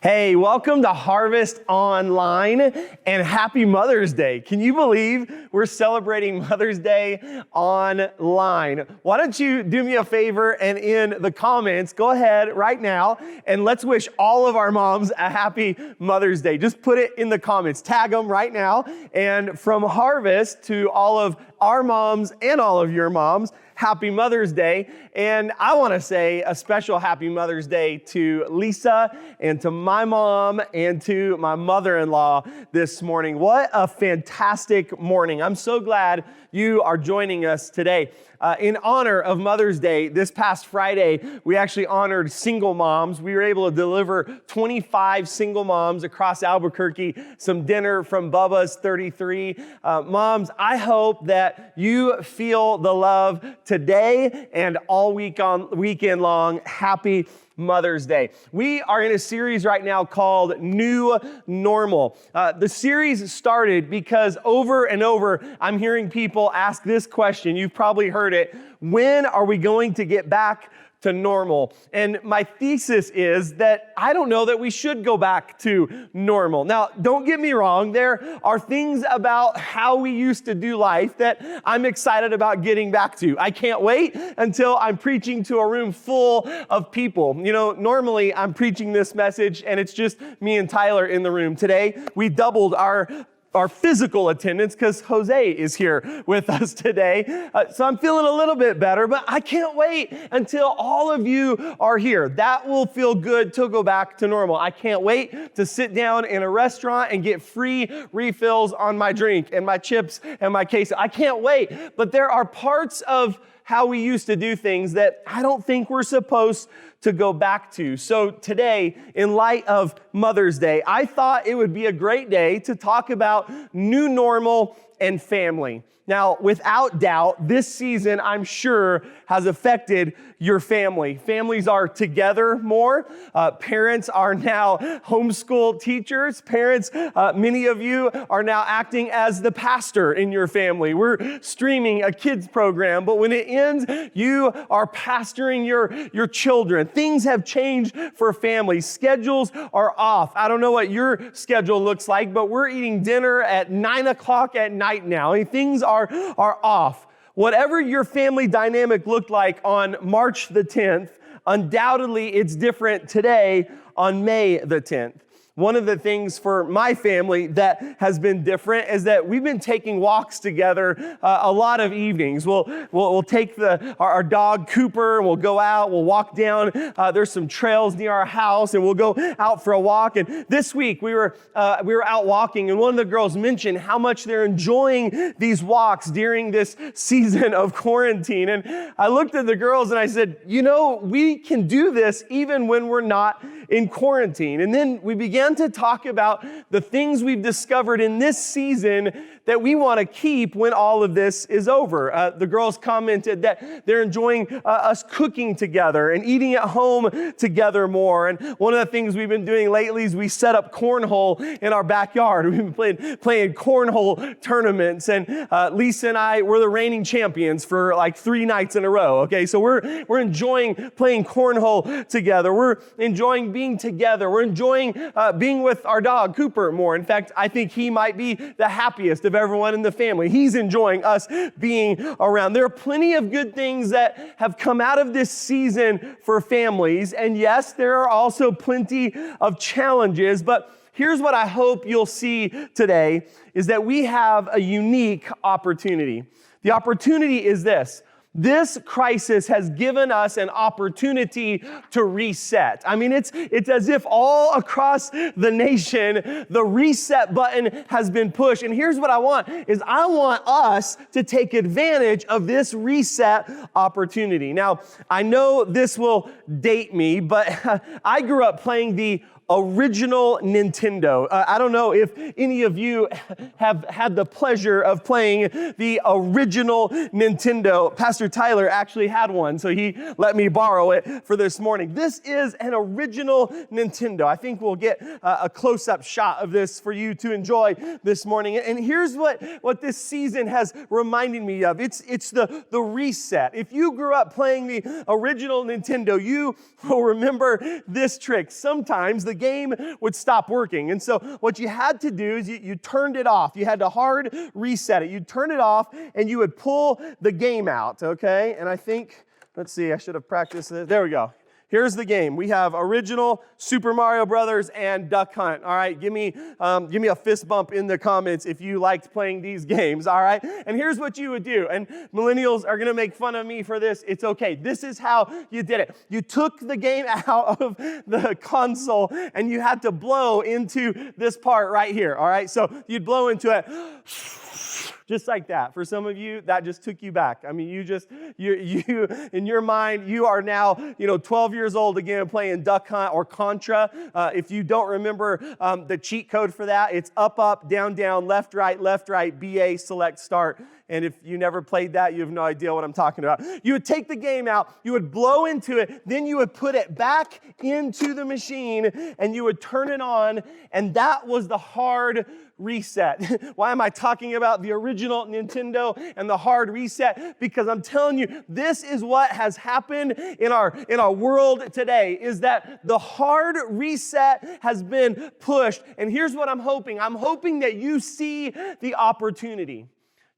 Hey, welcome to Harvest Online and happy Mother's Day. Can you believe we're celebrating Mother's Day online? Why don't you do me a favor and in the comments, go ahead right now and let's wish all of our moms a happy Mother's Day. Just put it in the comments, tag them right now. And from Harvest to all of our moms and all of your moms, happy Mother's Day. And I want to say a special happy Mother's Day to Lisa and to my mom and to my mother-in-law this morning. What a fantastic morning. I'm so glad you are joining us today. In honor of Mother's Day, this past Friday, we actually honored single moms. We were able to deliver 25 single moms across Albuquerque some dinner from Bubba's 33. Moms, I hope that you feel the love today and all weekend long. Happy Mother's Day. We are in a series right now called New Normal. The series started because over and over, I'm hearing people ask this question. You've probably heard it. When are we going to get back to normal? And my thesis is that I don't know that we should go back to normal. Now, don't get me wrong. There are things about how we used to do life that I'm excited about getting back to. I can't wait until I'm preaching to a room full of people. You know, normally I'm preaching this message and it's just me and Tyler in the room. Today, we doubled our physical attendance because Jose is here with us today. So I'm feeling a little bit better, but I can't wait until all of you are here. That will feel good to go back to normal. I can't wait to sit down in a restaurant and get free refills on my drink and my chips and my queso. I can't wait, but there are parts of how we used to do things that I don't think we're supposed to go back to. So today, in light of Mother's Day, I thought it would be a great day to talk about new normal and family. Now, without doubt, this season, I'm sure, has affected your family. Families are together more. Parents are now homeschool teachers. Parents, many of you are now acting as the pastor in your family. We're streaming a kids program, but when it ends, you are pastoring your children. Things have changed for families. Schedules are off. I don't know what your schedule looks like, but we're eating dinner at 9 o'clock at night now. I mean, things are off. Whatever your family dynamic looked like on March the 10th, undoubtedly it's different today on May the 10th. One of the things for my family that has been different is that we've been taking walks together a lot of evenings. We'll take our dog Cooper and we'll go out, we'll walk down. There's some trails near our house and we'll go out for a walk. And this week we were out walking and one of the girls mentioned how much they're enjoying these walks during this season of quarantine. And I looked at the girls and I said, you know, we can do this even when we're not in quarantine. And then we began to talk about the things we've discovered in this season that we want to keep when all of this is over. The girls commented that they're enjoying us cooking together and eating at home together more. And one of the things we've been doing lately is we set up cornhole in our backyard. We've been playing cornhole tournaments, and Lisa and I were the reigning champions for like 3 nights in a row. Okay, so we're enjoying playing cornhole together. We're enjoying being together. We're enjoying being with our dog Cooper more. In fact, I think he might be the happiest of everyone in the family. He's enjoying us being around. There are plenty of good things that have come out of this season for families. And yes, there are also plenty of challenges. But here's what I hope you'll see today is that we have a unique opportunity. The opportunity is this. This crisis has given us an opportunity to reset. I mean, it's as if all across the nation, the reset button has been pushed. And here's what I want us to take advantage of this reset opportunity. Now, I know this will date me, but I grew up playing the original Nintendo. I don't know if any of you have had the pleasure of playing the original Nintendo. Pastor Tyler actually had one, so he let me borrow it for this morning. This is an original Nintendo. I think we'll get a close-up shot of this for you to enjoy this morning. And here's what this season has reminded me of. It's the reset. If you grew up playing the original Nintendo, you will remember this trick. Sometimes the the game would stop working. And so what you had to do is you turned it off. You had to hard reset it. You'd turn it off and you would pull the game out, okay? And I think, let's see, I should have practiced it. There we go. Here's the game. We have original Super Mario Brothers and Duck Hunt. All right, give me a fist bump in the comments if you liked playing these games. All right, and here's what you would do. And millennials are going to make fun of me for this. It's okay. This is how you did it. You took the game out of the console and you had to blow into this part right here. All right, so you'd blow into it. Just like that. For some of you, that just took you back. I mean, you in your mind, you are now, 12 years old again playing Duck Hunt or Contra. If you don't remember the cheat code for that, it's up, down, left, right, BA, select, start. And if you never played that, you have no idea what I'm talking about. You would take the game out, you would blow into it, then you would put it back into the machine, and you would turn it on, and that was the hard reset. Why am I talking about the original Nintendo and the hard reset? Because I'm telling you, this is what has happened in our world today, is that the hard reset has been pushed. And here's what I'm hoping. I'm hoping that you see the opportunity.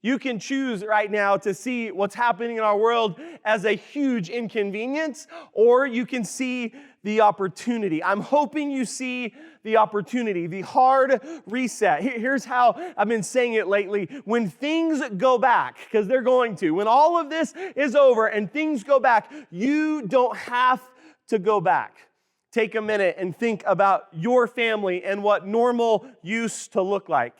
You can choose right now to see what's happening in our world as a huge inconvenience, or you can see the opportunity. I'm hoping you see the opportunity, the hard reset. Here's how I've been saying it lately. When things go back, because they're going to, when all of this is over and things go back, you don't have to go back. Take a minute and think about your family and what normal used to look like.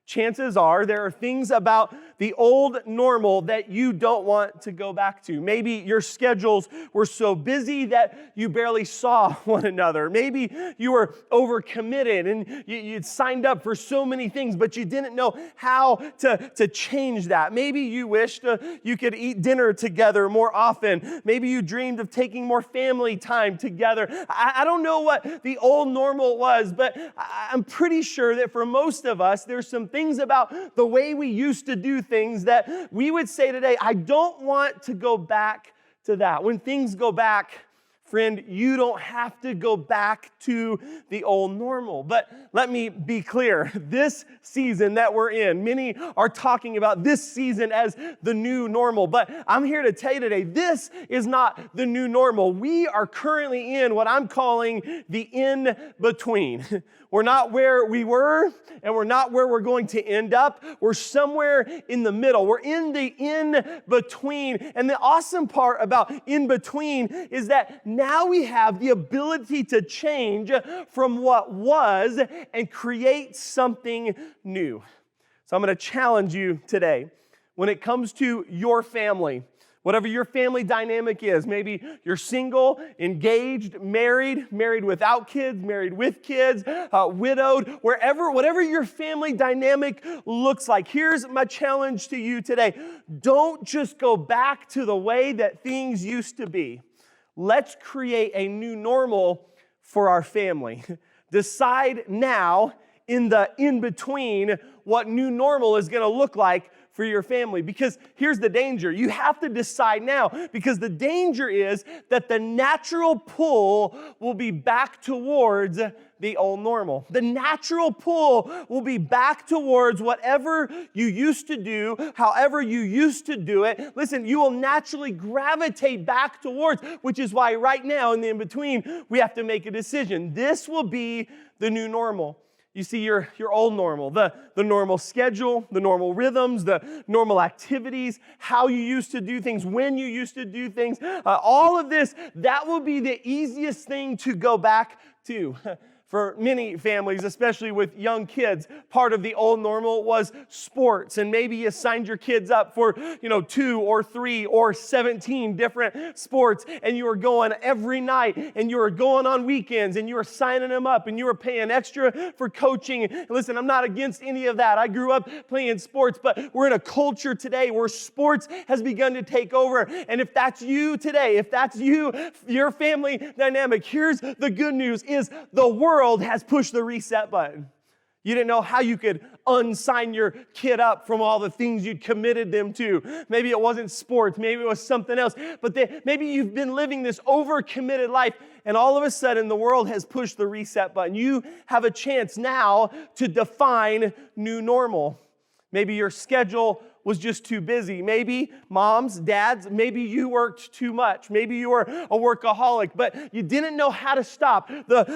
Chances are there are things about the old normal that you don't want to go back to. Maybe your schedules were so busy that you barely saw one another. Maybe you were overcommitted and you'd signed up for so many things, but you didn't know how to change that. Maybe you wished you could eat dinner together more often. Maybe you dreamed of taking more family time together. I don't know what the old normal was, but I'm pretty sure that for most of us, there's some things about the way we used to do things that we would say today, I don't want to go back to that. When things go back, friend, you don't have to go back to the old normal. But let me be clear, this season that we're in, many are talking about this season as the new normal. But I'm here to tell you today, this is not the new normal. We are currently in what I'm calling the in-between. We're not where we were, and we're not where we're going to end up. We're somewhere in the middle. We're in the in-between. And the awesome part about in-between is that now we have the ability to change from what was and create something new. So I'm going to challenge you today. When it comes to your family, whatever your family dynamic is, maybe you're single, engaged, married without kids, married with kids, widowed, whatever your family dynamic looks like. Here's my challenge to you today. Don't just go back to the way that things used to be. Let's create a new normal for our family. Decide now in the in-between what new normal is going to look like for your family. Because here's the danger. You have to decide now, because the danger is that the natural pull will be back towards the old normal. The natural pull will be back towards whatever you used to do, however you used to do it. Listen, you will naturally gravitate back towards, which is why right now in the in-between, we have to make a decision. This will be the new normal. You see, your old normal, the normal schedule, the normal rhythms, the normal activities, how you used to do things, when you used to do things, all of this, that will be the easiest thing to go back to. For many families, especially with young kids, part of the old normal was sports. And maybe you signed your kids up for, 2 or 3 or 17 different sports. And you were going every night. And you were going on weekends. And you were signing them up. And you were paying extra for coaching. And listen, I'm not against any of that. I grew up playing sports. But we're in a culture today where sports has begun to take over. And if that's you today, if that's you, your family dynamic, here's the good news is the world has pushed the reset button. You didn't know how you could unsign your kid up from all the things you'd committed them to. Maybe it wasn't sports, maybe it was something else, but maybe you've been living this overcommitted life, and all of a sudden the world has pushed the reset button. You have a chance now to define new normal. Maybe your schedule was just too busy. Maybe moms, dads, maybe you worked too much. Maybe you were a workaholic, but you didn't know how to stop.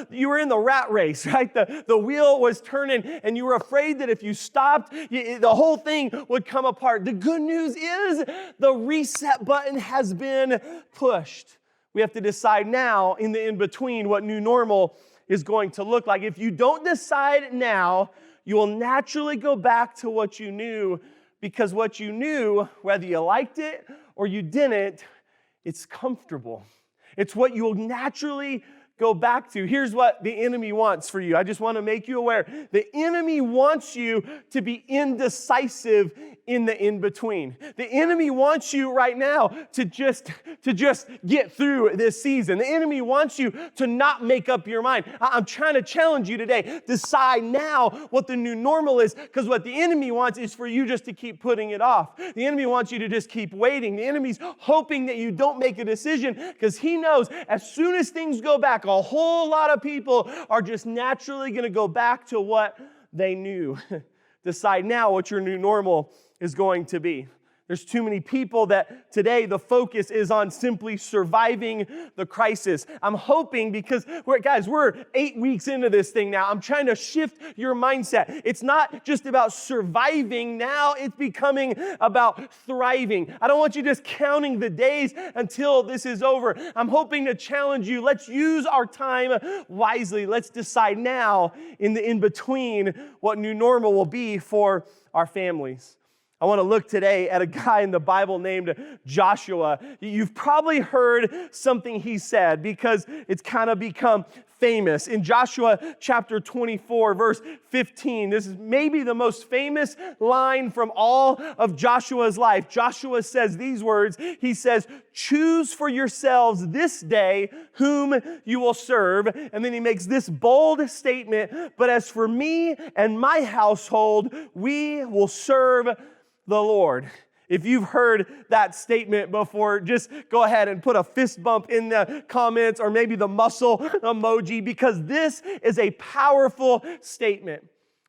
You were in the rat race, right? The wheel was turning, and you were afraid that if you stopped, the whole thing would come apart. The good news is the reset button has been pushed. We have to decide now in the in-between what new normal is going to look like. If you don't decide now, you will naturally go back to what you knew, because what you knew, whether you liked it or you didn't, it's comfortable. It's what you'll naturally go back to. Here's what the enemy wants for you. I just want to make you aware. The enemy wants you to be indecisive in the in-between. The enemy wants you right now to just get through this season. The enemy wants you to not make up your mind. I'm trying to challenge you today. Decide now what the new normal is, because what the enemy wants is for you just to keep putting it off. The enemy wants you to just keep waiting. The enemy's hoping that you don't make a decision, because he knows as soon as things go back, a whole lot of people are just naturally going to go back to what they knew. Decide now what your new normal is going to be. There's too many people that today the focus is on simply surviving the crisis. I'm hoping, because we're 8 weeks into this thing now. I'm trying to shift your mindset. It's not just about surviving now. It's becoming about thriving. I don't want you just counting the days until this is over. I'm hoping to challenge you. Let's use our time wisely. Let's decide now in the in-between what new normal will be for our families. I want to look today at a guy in the Bible named Joshua. You've probably heard something he said, because it's kind of become famous. In Joshua chapter 24, verse 15, this is maybe the most famous line from all of Joshua's life. Joshua says these words. He says, "Choose for yourselves this day whom you will serve." And then he makes this bold statement, "But as for me and my household, we will serve the Lord." If you've heard that statement before, just go ahead and put a fist bump in the comments, or maybe the muscle emoji, because this is a powerful statement.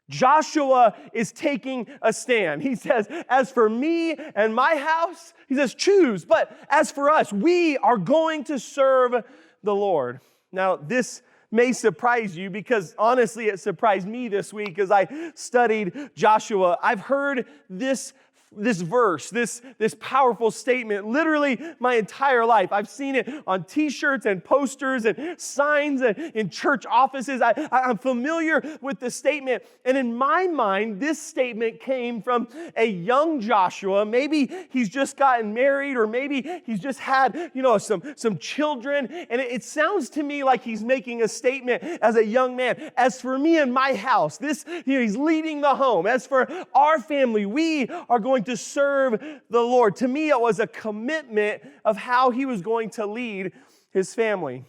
Joshua is taking a stand. He says, as for me and my house, he says, choose. But as for us, we are going to serve the Lord. Now, this may surprise you, because honestly, it surprised me this week as I studied Joshua. I've heard this verse, this powerful statement, literally my entire life. I've seen it on t-shirts and posters and signs and in church offices. I'm familiar with the statement. And in my mind, this statement came from a young Joshua. Maybe he's just gotten married, or maybe he's just had, some children. And it sounds to me like he's making a statement as a young man. As for me and my house, he's leading the home. As for our family, we are going to serve the Lord. To me, it was a commitment of how he was going to lead his family.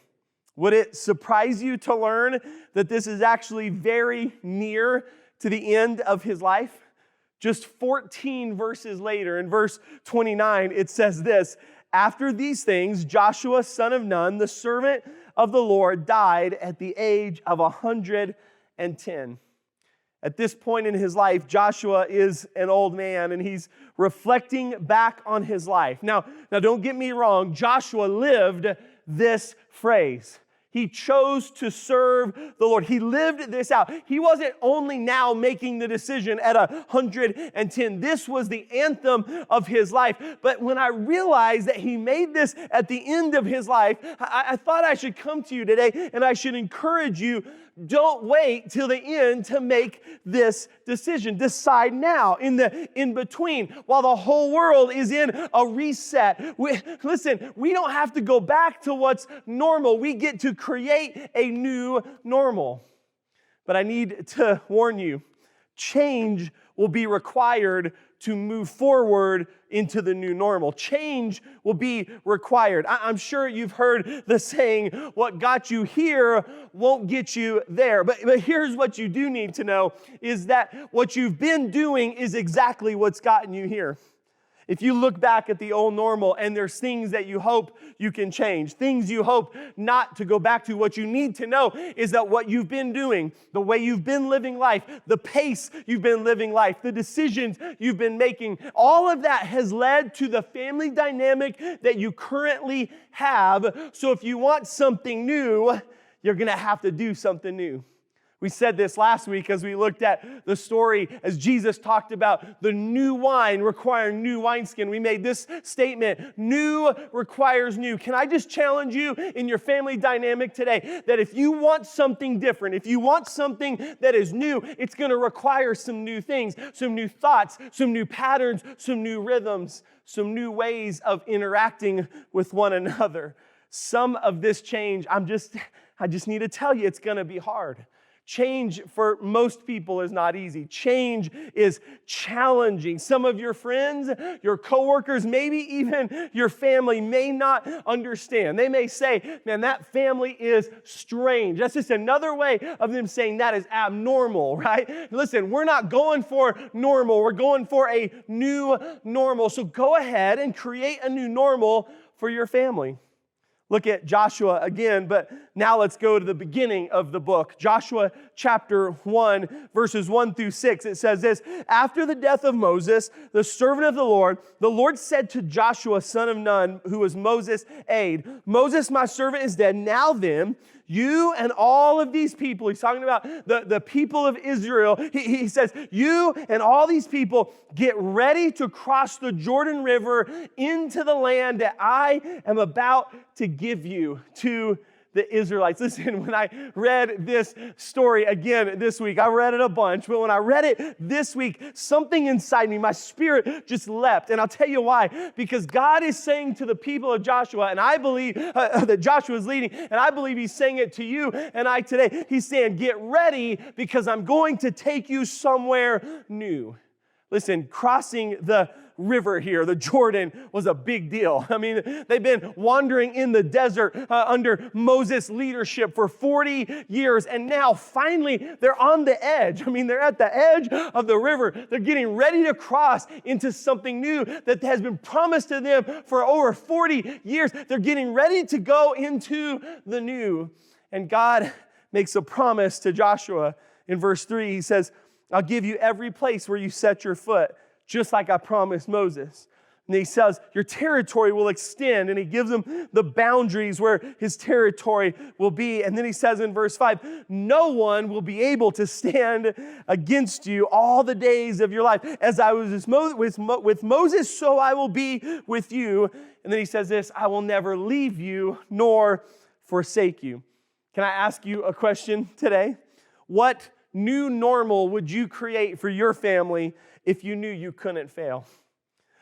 Would it surprise you to learn that this is actually very near to the end of his life? Just 14 verses later, in verse 29, it says this: "After these things, Joshua, son of Nun, the servant of the Lord, died at the age of 110. At this point in his life, Joshua is an old man, and he's reflecting back on his life. Now don't get me wrong, Joshua lived this phrase. He chose to serve the Lord. He lived this out. He wasn't only now making the decision at 110. This was the anthem of his life. But when I realized that he made this at the end of his life, I thought I should come to you today and I should encourage you, don't wait till the end to make this decision. Decide now in the in-between while the whole world is in a reset. Listen, we don't have to go back to what's normal. We get to create a new normal. But I need to warn you, change will be required to move forward into the new normal. Change will be required. I'm sure you've heard the saying, what got you here won't get you there. But here's what you do need to know, is that what you've been doing is exactly what's gotten you here. If you look back at the old normal and there's things that you hope you can change, things you hope not to go back to, what you need to know is that what you've been doing, the way you've been living life, the pace you've been living life, the decisions you've been making, all of that has led to the family dynamic that you currently have. So if you want something new, you're going to have to do something new. We said this last week as we looked at the story as Jesus talked about the new wine requiring new wineskin. We made this statement, new requires new. Can I just challenge you in your family dynamic today that if you want something different, if you want something that is new, it's going to require some new things, some new thoughts, some new patterns, some new rhythms, some new ways of interacting with one another. Some of this change, I just need to tell you, it's going to be hard. Change for most people is not easy. Change is challenging. Some of your friends, your coworkers, maybe even your family may not understand. They may say, man, that family is strange. That's just another way of them saying that is abnormal, right? Listen, we're not going for normal. We're going for a new normal. So go ahead and create a new normal for your family. Look at Joshua again, but now let's go to the beginning of the book. Joshua chapter 1, verses 1 through 6. It says this, after the death of Moses, the servant of the Lord said to Joshua, son of Nun, who was Moses' aide, Moses, my servant, is dead. Now then, you and all of these people, he's talking about the people of Israel. He says, you and all these people get ready to cross the Jordan River into the land that I am about to give you to the Israelites. Listen, when I read this story again this week, I read it a bunch, but when I read it this week, something inside me, my spirit just leapt. And I'll tell you why. Because God is saying to the people of Joshua, and I believe that Joshua is leading, and I believe he's saying it to you and I today. He's saying, get ready because I'm going to take you somewhere new. Listen, crossing the river here, the Jordan, was a big deal. I mean, they've been wandering in the desert under Moses' leadership for 40 years, and now finally they're on the edge. I mean, they're at the edge of the river. They're getting ready to cross into something new that has been promised to them for over 40 years. They're getting ready to go into the new. And God makes a promise to Joshua. In verse 3, he says, I'll give you every place where you set your foot, just like I promised Moses. And he says, your territory will extend, and he gives them the boundaries where his territory will be. And then he says in verse 5, no one will be able to stand against you all the days of your life. As I was with Moses, so I will be with you. And then he says this, I will never leave you nor forsake you. Can I ask you a question today? What new normal would you create for your family if you knew you couldn't fail?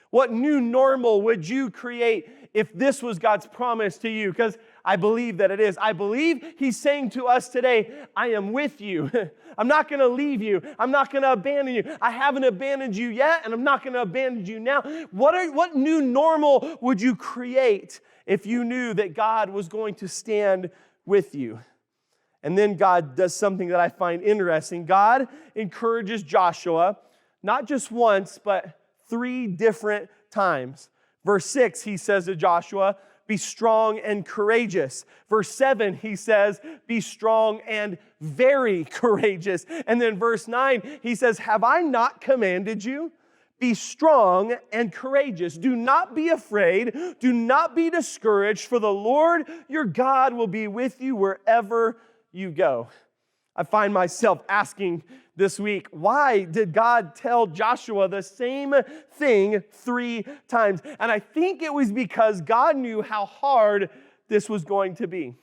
What new normal would you create if this was God's promise to you? Because I believe that it is. I believe he's saying to us today, I am with you. I'm not going to leave you. I'm not going to abandon you. I haven't abandoned you yet, and I'm not going to abandon you now. What new normal would you create if you knew that God was going to stand with you? And then God does something that I find interesting. God encourages Joshua, not just once, but 3 different times. Verse 6, he says to Joshua, be strong and courageous. Verse 7, he says, be strong and very courageous. And then verse 9, he says, have I not commanded you? Be strong and courageous. Do not be afraid. Do not be discouraged, for the Lord your God will be with you wherever you go. I find myself asking this week, why did God tell Joshua the same thing 3 times? And I think it was because God knew how hard this was going to be.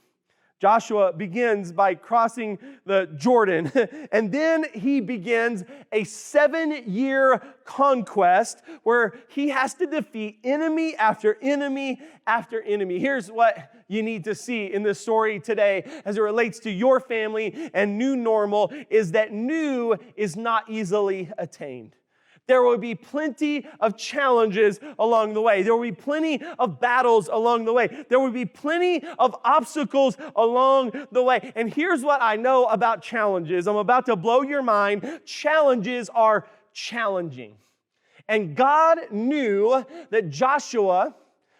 Joshua begins by crossing the Jordan, and then he begins a 7-year conquest where he has to defeat enemy after enemy after enemy. Here's what you need to see in this story today as it relates to your family and new normal is that new is not easily attained. There will be plenty of challenges along the way. There will be plenty of battles along the way. There will be plenty of obstacles along the way. And here's what I know about challenges. I'm about to blow your mind. Challenges are challenging. And God knew that Joshua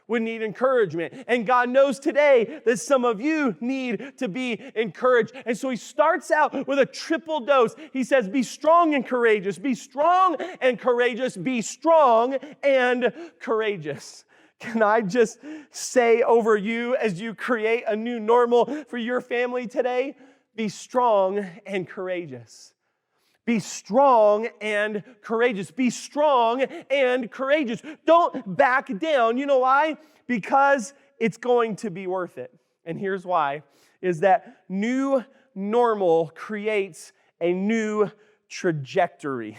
would need encouragement. And God knows today that some of you need to be encouraged. And so he starts out with a triple dose. He says, be strong and courageous. Be strong and courageous. Be strong and courageous. Can I just say over you as you create a new normal for your family today? Be strong and courageous. Be strong and courageous. Be strong and courageous. Don't back down. You know why? Because it's going to be worth it. And here's why, is that new normal creates a new trajectory.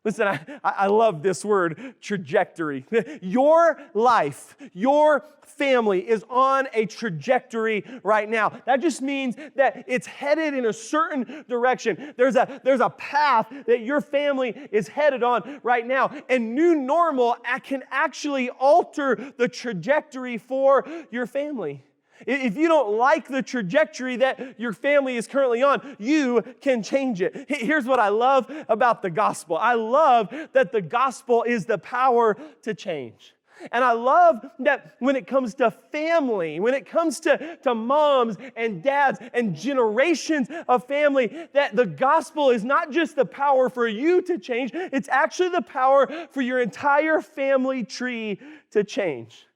Listen, I love this word, trajectory. Your life, your family is on a trajectory right now. That just means that it's headed in a certain direction. There's a path that your family is headed on right now. And new normal can actually alter the trajectory for your family. If you don't like the trajectory that your family is currently on, you can change it. Here's what I love about the gospel. I love that the gospel is the power to change. And I love that when it comes to family, when it comes to moms and dads and generations of family, that the gospel is not just the power for you to change, it's actually the power for your entire family tree to change.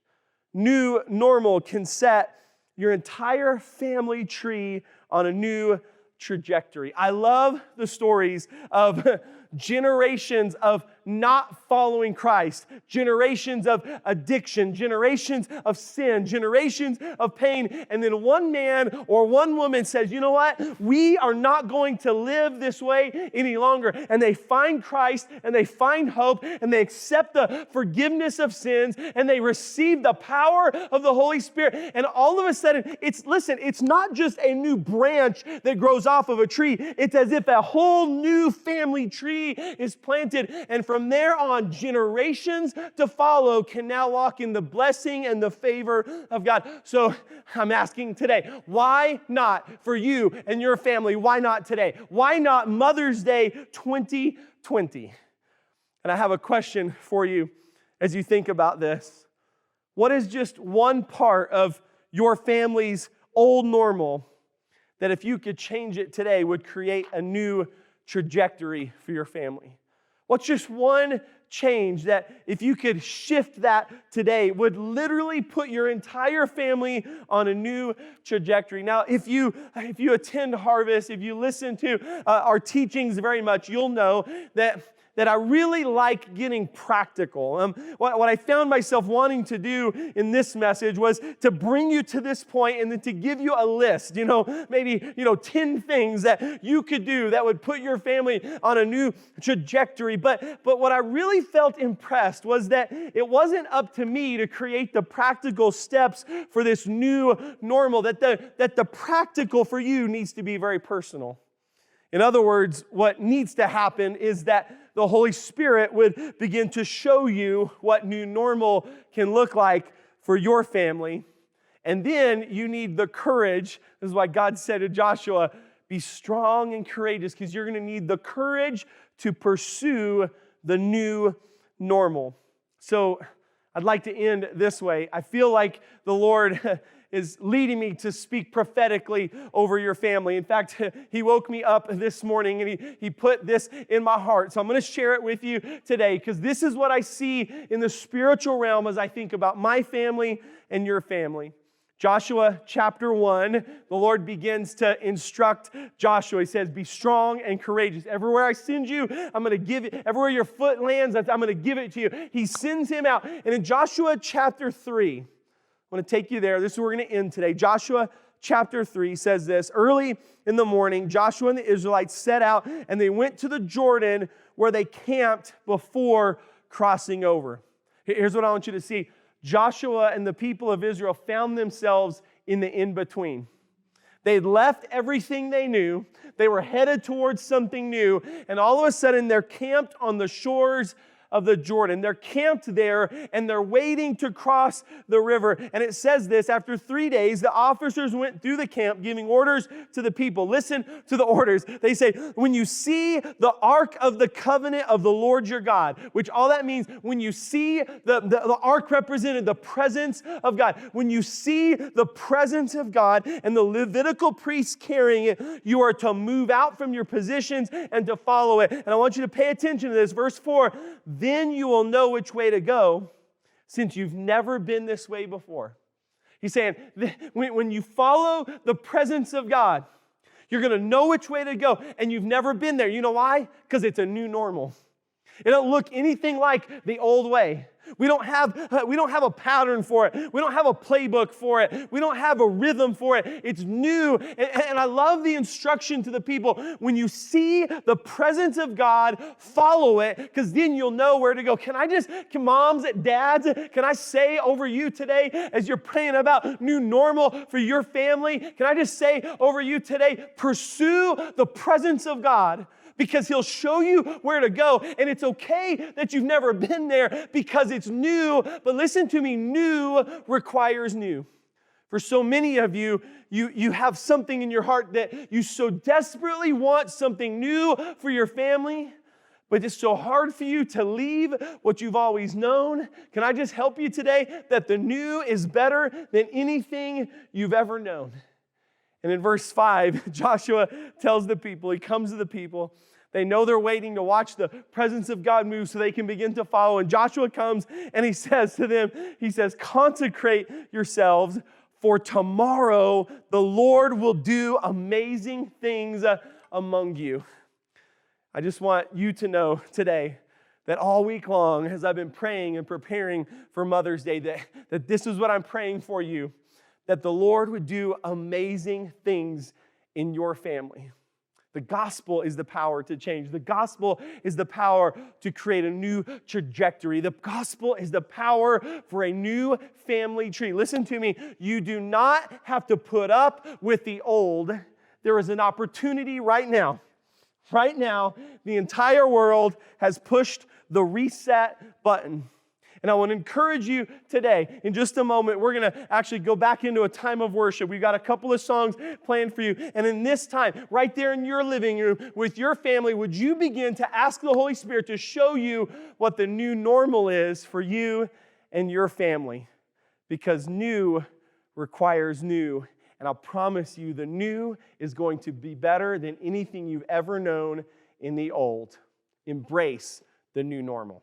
New normal can set your entire family tree on a new trajectory. I love the stories of generations of not following Christ, generations of addiction, generations of sin, generations of pain, and then one man or one woman says, you know what? We are not going to live this way any longer. And they find Christ, and they find hope, and they accept the forgiveness of sins, and they receive the power of the Holy Spirit. And all of a sudden, it's not just a new branch that grows off of a tree. It's as if a whole new family tree is planted, and from there on, generations to follow can now walk in the blessing and the favor of God. So I'm asking today, why not for you and your family? Why not today? Why not Mother's Day 2020? And I have a question for you as you think about this. What is just one part of your family's old normal that if you could change it today would create a new trajectory for your family? What's just one change that if you could shift that today would literally put your entire family on a new trajectory? Now, if you attend Harvest, if you listen to our teachings very much, you'll know that I really like getting practical. What I found myself wanting to do in this message was to bring you to this point and then to give you a list, maybe 10 things that you could do that would put your family on a new trajectory. But what I really felt impressed was that it wasn't up to me to create the practical steps for this new normal, that the practical for you needs to be very personal. In other words, what needs to happen is that the Holy Spirit would begin to show you what new normal can look like for your family. And then you need the courage. This is why God said to Joshua, be strong and courageous, because you're going to need the courage to pursue the new normal. So I'd like to end this way. I feel like the Lord is leading me to speak prophetically over your family. In fact, He woke me up this morning and He put this in my heart. So I'm going to share it with you today because this is what I see in the spiritual realm as I think about my family and your family. Joshua chapter 1, the Lord begins to instruct Joshua. He says, be strong and courageous. Everywhere I send you, I'm going to give it. Everywhere your foot lands, I'm going to give it to you. He sends him out. And in Joshua chapter 3, I want to take you there. This is where we're going to end today. Joshua chapter 3 says this. Early in the morning, Joshua and the Israelites set out, and they went to the Jordan where they camped before crossing over. Here's what I want you to see. Joshua and the people of Israel found themselves in the in-between. They had left everything they knew. They were headed towards something new. And all of a sudden, they're camped on the shores of the Jordan. They're camped there and they're waiting to cross the river. And it says this, after 3 days, the officers went through the camp giving orders to the people. Listen to the orders. They say, when you see the ark of the covenant of the Lord your God, which all that means, when you see the ark represented the presence of God, when you see the presence of God and the Levitical priests carrying it, you are to move out from your positions and to follow it. And I want you to pay attention to this. Verse 4, then you will know which way to go, since you've never been this way before. He's saying, when you follow the presence of God, you're going to know which way to go, and you've never been there. You know why? Because it's a new normal. It don't look anything like the old way. We don't have a pattern for it. We don't have a playbook for it. We don't have a rhythm for it. It's new. And I love the instruction to the people. When you see the presence of God, follow it, because then you'll know where to go. Can moms, dads, can I say over you today, as you're praying about new normal for your family, can I just say over you today, pursue the presence of God, because He'll show you where to go. And it's okay that you've never been there because it's new. But listen to me, new requires new. For so many of you, you have something in your heart that you so desperately want something new for your family, but it's so hard for you to leave what you've always known. Can I just help you today that the new is better than anything you've ever known? And in verse 5, Joshua tells the people, he comes to the people, they know they're waiting to watch the presence of God move so they can begin to follow. And Joshua comes and he says to them, he says, consecrate yourselves, for tomorrow the Lord will do amazing things among you. I just want you to know today that all week long, as I've been praying and preparing for Mother's Day, that this is what I'm praying for you, that the Lord would do amazing things in your family. The gospel is the power to change. The gospel is the power to create a new trajectory. The gospel is the power for a new family tree. Listen to me. You do not have to put up with the old. There is an opportunity right now. Right now, the entire world has pushed the reset button. And I want to encourage you today, in just a moment, we're going to actually go back into a time of worship. We've got a couple of songs planned for you. And in this time, right there in your living room with your family, would you begin to ask the Holy Spirit to show you what the new normal is for you and your family? Because new requires new. And I'll promise you, the new is going to be better than anything you've ever known in the old. Embrace the new normal.